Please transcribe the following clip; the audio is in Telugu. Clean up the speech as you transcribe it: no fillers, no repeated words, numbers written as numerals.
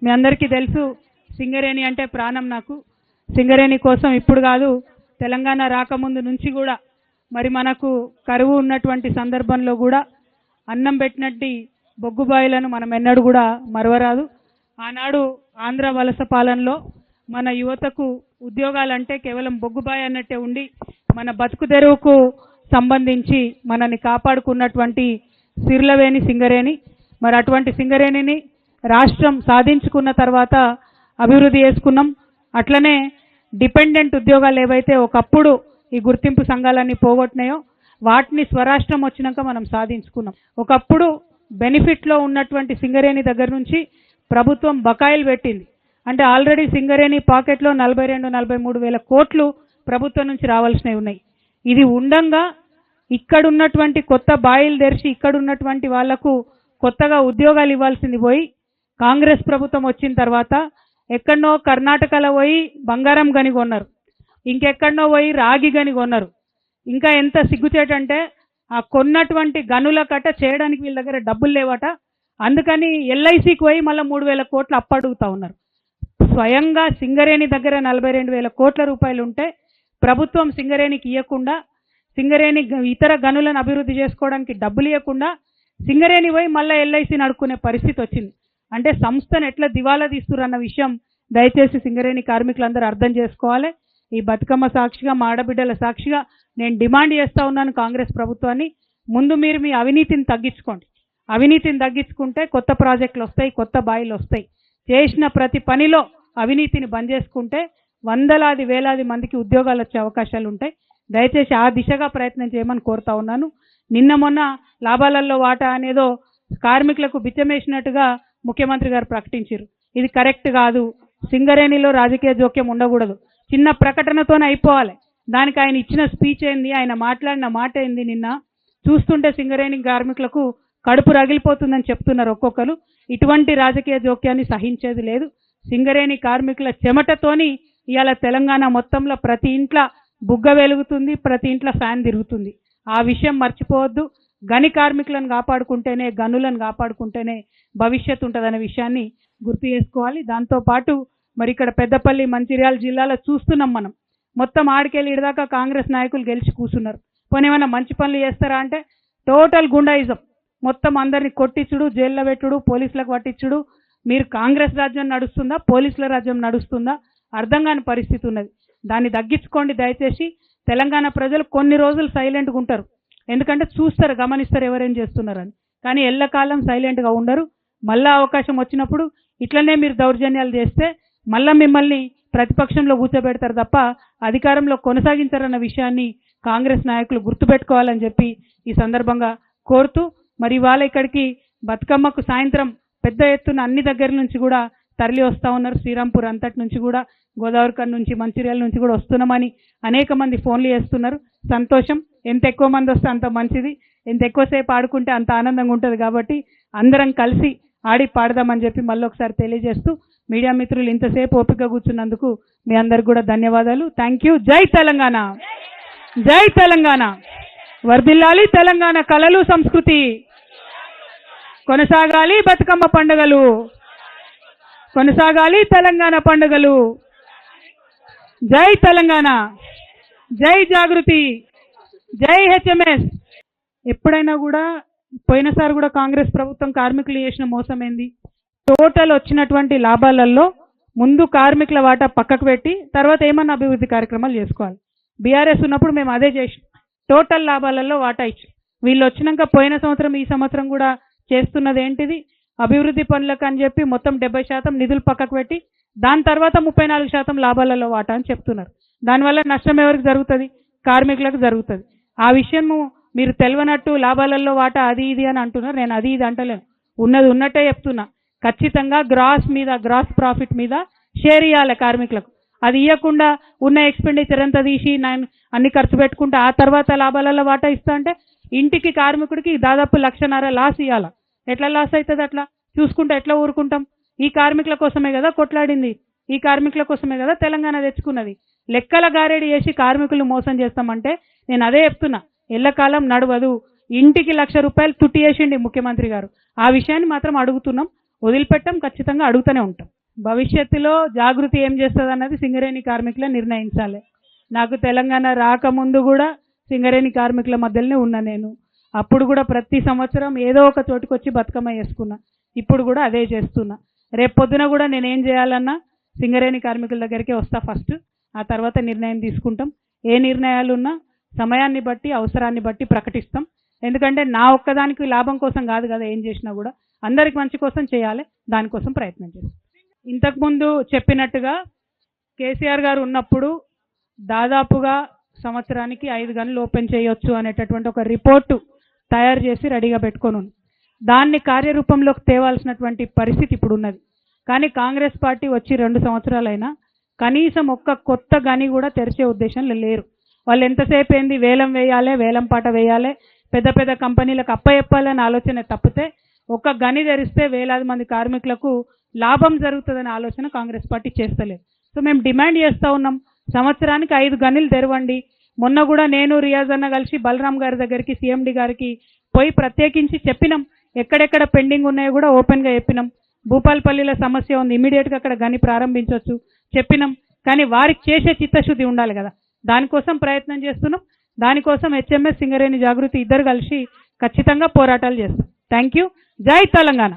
మీ అందరికీ తెలుసు సింగరేణి అంటే ప్రాణం నాకు. సింగరేణి కోసం ఇప్పుడు కాదు, తెలంగాణ రాకముందు నుంచి కూడా మరి మనకు కరువు ఉన్నటువంటి సందర్భంలో కూడా అన్నం పెట్టినట్టి బొగ్గుబాయిలను మనం ఎన్నడూ కూడా మరవరాదు. ఆనాడు ఆంధ్ర వలస పాలనలో మన యువతకు ఉద్యోగాలంటే కేవలం బొగ్గుబాయి అన్నట్టే ఉండి మన బతుకు తెరువుకు సంబంధించి మనల్ని కాపాడుకున్నటువంటి సిర్లవేణి సింగరేణి. మరి అటువంటి సింగరేణిని రాష్ట్రం సాధించుకున్న తర్వాత అభివృద్ధి చేసుకున్నాం. అట్లనే డిపెండెంట్ ఉద్యోగాలు ఏవైతే ఒకప్పుడు ఈ గుర్తింపు సంఘాలన్నీ పోగొట్టినాయో వాటిని స్వరాష్ట్రం వచ్చినాక మనం సాధించుకున్నాం. ఒకప్పుడు బెనిఫిట్లో ఉన్నటువంటి సింగరేణి దగ్గర నుంచి ప్రభుత్వం బకాయిలు పెట్టింది. అంటే ఆల్రెడీ సింగరేణి పాకెట్లో 42-43 వేల కోట్లు ప్రభుత్వం నుంచి రావాల్సినవి ఉన్నాయి. ఇది ఉండంగా ఇక్కడున్నటువంటి కొత్త బాయిలు తెరిచి ఇక్కడున్నటువంటి వాళ్లకు కొత్తగా ఉద్యోగాలు ఇవ్వాల్సింది పోయి కాంగ్రెస్ ప్రభుత్వం వచ్చిన తర్వాత ఎక్కడనో కర్ణాటకలో పోయి బంగారం గని కొన్నారు, ఇంకెక్కడనో పోయి రాగి గని కొన్నారు. ఇంకా ఎంత సిగ్గుచేటంటే ఆ కొన్నటువంటి గనుల కట్ట చేయడానికి వీళ్ళ దగ్గర డబ్బులు లేవట. అందుకని ఎల్ఐసికి పోయి మళ్ళీ 3,000 కోట్లు అప్పడుగుతా ఉన్నారు. స్వయంగా సింగరేణి దగ్గర 42,000 కోట్ల రూపాయలు ఉంటే ప్రభుత్వం సింగరేణికి ఇవ్వకుండా, సింగరేణి ఇతర గనులను అభివృద్ధి చేసుకోవడానికి డబ్బులు ఇవ్వకుండా సింగరేణి పోయి మళ్ళీ ఎల్ఐసిని అడుక్కునే పరిస్థితి వచ్చింది. అంటే సంస్థను ఎట్లా దివాలా తీస్తురన్న విషయం దయచేసి సింగరేణి కార్మికులందరూ అర్థం చేసుకోవాలి. ఈ బతుకమ్మ సాక్షిగా మా ఆడబిడ్డల సాక్షిగా నేను డిమాండ్ చేస్తూ ఉన్నాను కాంగ్రెస్ ప్రభుత్వాన్ని, ముందు మీరు మీ అవినీతిని తగ్గించుకోండి. అవినీతిని తగ్గించుకుంటే కొత్త ప్రాజెక్టులు వస్తాయి, కొత్త బాయిలు వస్తాయి. చేసిన ప్రతి పనిలో అవినీతిని బంద్ చేసుకుంటే వందలాది వేలాది మందికి ఉద్యోగాలు వచ్చే అవకాశాలు ఉంటాయి. దయచేసి ఆ దిశగా ప్రయత్నం చేయమని కోరుతా ఉన్నాను. నిన్న మొన్న లాభాలలో వాటా అనేదో కార్మికులకు బిచ్చమేసినట్టుగా ముఖ్యమంత్రి గారు ప్రకటించారు. ఇది కరెక్ట్ కాదు. సింగరేణిలో రాజకీయ జోక్యం ఉండకూడదు. చిన్న ప్రకటనతోనే అయిపోవాలి. దానికి ఆయన ఇచ్చిన స్పీచ్ ఏంది, ఆయన మాట్లాడిన మాట ఏంది, నిన్న చూస్తుంటే సింగరేణి కార్మికులకు కడుపు రగిలిపోతుందని చెప్తున్నారు ఒక్కొక్కరు. ఇటువంటి రాజకీయ జోక్యాన్ని సహించేది లేదు. సింగరేణి కార్మికుల చెమటతోని ఇవాళ తెలంగాణ మొత్తంలో ప్రతి ఇంట్లో బుగ్గ వెలుగుతుంది, ప్రతి ఇంట్లో ఫ్యాన్ తిరుగుతుంది. ఆ విషయం మర్చిపోవద్దు. గని కార్మికులను కాపాడుకుంటేనే, గనులను కాపాడుకుంటేనే భవిష్యత్తు ఉంటుందనే విషయాన్ని గుర్తు చేసుకోవాలి. దాంతోపాటు మరి ఇక్కడ పెద్దపల్లి మంచిర్యాల జిల్లాలో చూస్తున్నాం మనం, మొత్తం ఆడికెళ్ళి ఇడదాకా కాంగ్రెస్ నాయకులు గెలిచి కూర్చున్నారు. పోనీ ఏమైనా మంచి పనులు చేస్తారా అంటే టోటల్ గుండాయిజం, మొత్తం అందరినీ కొట్టించుడు, జైల్లో పెట్టుడు, పోలీసులకు పట్టించుడు. మీరు కాంగ్రెస్ రాజ్యం నడుస్తుందా, పోలీసుల రాజ్యం నడుస్తుందా అర్థం కాని పరిస్థితి ఉన్నది. దాన్ని తగ్గించుకోండి దయచేసి. తెలంగాణ ప్రజలు కొన్ని రోజులు సైలెంట్గా ఉంటారు, ఎందుకంటే చూస్తారు, గమనిస్తారు ఎవరేం చేస్తున్నారని. కానీ ఎల్లకాలం సైలెంట్గా ఉండరు. మళ్ళా అవకాశం వచ్చినప్పుడు ఇట్లనే మీరు దౌర్జన్యాలు చేస్తే మళ్ళీ మిమ్మల్ని ప్రతిపక్షంలో కూర్చోబెడతారు తప్ప అధికారంలో కొనసాగించారన్న విషయాన్ని కాంగ్రెస్ నాయకులు గుర్తుపెట్టుకోవాలని చెప్పి ఈ సందర్భంగా కోరుతూ, మరి ఇవాళ ఇక్కడికి బతుకమ్మకు సాయంత్రం పెద్ద ఎత్తున అన్ని దగ్గర నుంచి కూడా తరలి వస్తూ ఉన్నారు. శ్రీరాంపూర్ అంతటి నుంచి కూడా, గోదావరిఖని నుంచి, మంచిర్యాల నుంచి కూడా వస్తున్నామని అనేక మంది ఫోన్లు చేస్తున్నారు. సంతోషం. ఎంత ఎక్కువ మంది వస్తే అంత మంచిది, ఎంత ఎక్కువసేపు ఆడుకుంటే అంత ఆనందంగా ఉంటుంది. కాబట్టి అందరం కలిసి ఆడి పాడదామని చెప్పి మళ్ళీ ఒకసారి తెలియజేస్తూ, మీడియా మిత్రులు ఇంతసేపు ఓపిక కూర్చున్నందుకు మీ అందరికి కూడా ధన్యవాదాలు. Thank you. జై తెలంగాణ, జై తెలంగాణ. వర్ధిల్లాలి తెలంగాణ కళలు సంస్కృతి, కొనసాగాలి బతుకమ్మ పండుగలు, కొనసాగాలి తెలంగాణ పండుగలు. జై తెలంగాణ, జై జాగృతి, జై హెచ్ఎంఎస్. ఎప్పుడైనా కూడా పోయినసారి కూడా కాంగ్రెస్ ప్రభుత్వం కార్మికులు చేసిన మోసం ఏంది, టోటల్ వచ్చినటువంటి లాభాలలో ముందు కార్మికుల వాటా పక్కకు పెట్టి తర్వాత ఏమన్నా అభివృద్ధి కార్యక్రమాలు చేసుకోవాలి. బీఆర్ఎస్ ఉన్నప్పుడు మేము అదే చేసి టోటల్ లాభాలలో వాటా ఇచ్చాం. వీళ్ళు వచ్చినాక పోయిన సంవత్సరం ఈ సంవత్సరం కూడా చేస్తున్నది ఏంటిది, అభివృద్ధి పనులకు అని చెప్పి మొత్తం 70% నిధులు పక్కకు పెట్టి దాని తర్వాత 34% లాభాలలో వాటా అని చెప్తున్నారు. దానివల్ల నష్టం ఎవరికి జరుగుతుంది, కార్మికులకు జరుగుతుంది. ఆ విషయము మీరు తెలియనట్టు లాభాలలో వాటా అది ఇది అని అంటున్నారు. నేను అది ఇది అంటలేను, ఉన్నది ఉన్నట్టే చెప్తున్నా. ఖచ్చితంగా గ్రాస్ మీద, గ్రాస్ ప్రాఫిట్ మీద షేర్ ఇవ్వాలి కార్మికులకు. అది ఇవ్వకుండా ఉన్న ఎక్స్పెండిచర్ అంతా తీసి అన్ని ఖర్చు పెట్టుకుంటే ఆ తర్వాత లాభాలలో వాటా ఇస్తా అంటే ఇంటికి కార్మికుడికి దాదాపు 1,50,000 లాస్ ఇవ్వాలి. ఎట్లా లాస్ అవుతుంది? అట్లా చూసుకుంటే ఎట్లా ఊరుకుంటాం? ఈ కార్మికుల కోసమే కదా కొట్లాడింది, ఈ కార్మికుల కోసమే కదా తెలంగాణ తెచ్చుకున్నది. లెక్కల గారేడి చేసి కార్మికులు మోసం చేస్తామంటే నేను అదే చెప్తున్నా, ఎల్లకాలం నడవదు. ఇంటికి 1,00,000 రూపాయలు తుట్టి చేసిండి ముఖ్యమంత్రి గారు. ఆ విషయాన్ని మాత్రం అడుగుతున్నాం, వదిలిపెట్టాం, ఖచ్చితంగా అడుగుతూనే ఉంటాం. భవిష్యత్తులో జాగృతి ఏం చేస్తుంది అన్నది సింగరేణి కార్మికులు నిర్ణయించాలి. నాకు తెలంగాణ రాకముందు కూడా సింగరేణి కార్మికుల మధ్యలోనే ఉన్నా నేను. అప్పుడు కూడా ప్రతి సంవత్సరం ఏదో ఒక చోటుకు వచ్చి బతుకమ్మ చేసుకున్నా. ఇప్పుడు కూడా అదే చేస్తున్నా. రేపు పొద్దున కూడా నేనేం చేయాలన్నా సింగరేణి కార్మికుల దగ్గరికే వస్తా ఫస్ట్. ఆ తర్వాత నిర్ణయం తీసుకుంటాం. ఏ నిర్ణయాలు ఉన్నా సమయాన్ని బట్టి అవసరాన్ని బట్టి ప్రకటిస్తాం. ఎందుకంటే నా ఒక్కదానికి లాభం కోసం కాదు కదా ఏం చేసినా కూడా అందరికి మంచి కోసం చేయాలి. దానికోసం ప్రయత్నం చేస్తాం. ఇంతకుముందు చెప్పినట్టుగా కేసీఆర్ గారు ఉన్నప్పుడు దాదాపుగా సంవత్సరానికి 5 గనులు ఓపెన్ చేయొచ్చు అనేటటువంటి ఒక రిపోర్టు తయారు చేసి రెడీగా పెట్టుకొని ఉంది. దాన్ని కార్యరూపంలోకి తేవాల్సినటువంటి పరిస్థితి ఇప్పుడు ఉన్నది. కానీ కాంగ్రెస్ పార్టీ వచ్చి 2 సంవత్సరాలైనా కనీసం ఒక్క కొత్త గని కూడా తెరిచే ఉద్దేశంలో లేరు. వాళ్ళు ఎంతసేపు ఏంది వేలం వేయాలి, వేలం పాట వేయాలి, పెద్ద పెద్ద కంపెనీలకు అప్పచెప్పాలని ఆలోచన తప్పితే ఒక గని తెరిస్తే వేలాది మంది కార్మికులకు లాభం జరుగుతుందనే ఆలోచన కాంగ్రెస్ పార్టీ చేస్తలేదు. సో మేము డిమాండ్ చేస్తూ ఉన్నాం, సంవత్సరానికి 5 గనులు తెరవండి. మొన్న కూడా నేను రియాజ్ అన్న కలిసి బలరాం గారి దగ్గరికి సీఎండి గారికి పోయి ప్రత్యేకించి చెప్పినాం. ఎక్కడెక్కడ పెండింగ్ ఉన్నాయో కూడా ఓపెన్గా చెప్పినాం. భూపాలపల్లిలో సమస్య ఉంది, ఇమీడియట్గా అక్కడ గని ప్రారంభించవచ్చు చెప్పినాం. కానీ వారికి చేసే చిత్తశుద్ధి ఉండాలి కదా, దానికోసం ప్రయత్నం చేస్తున్నాం. దానికోసం హెచ్ఎంఎస్ సింగరేణి జాగృతి ఇద్దరు కలిసి ఖచ్చితంగా పోరాటాలు చేస్తాం. Thank you. జై తెలంగాణ.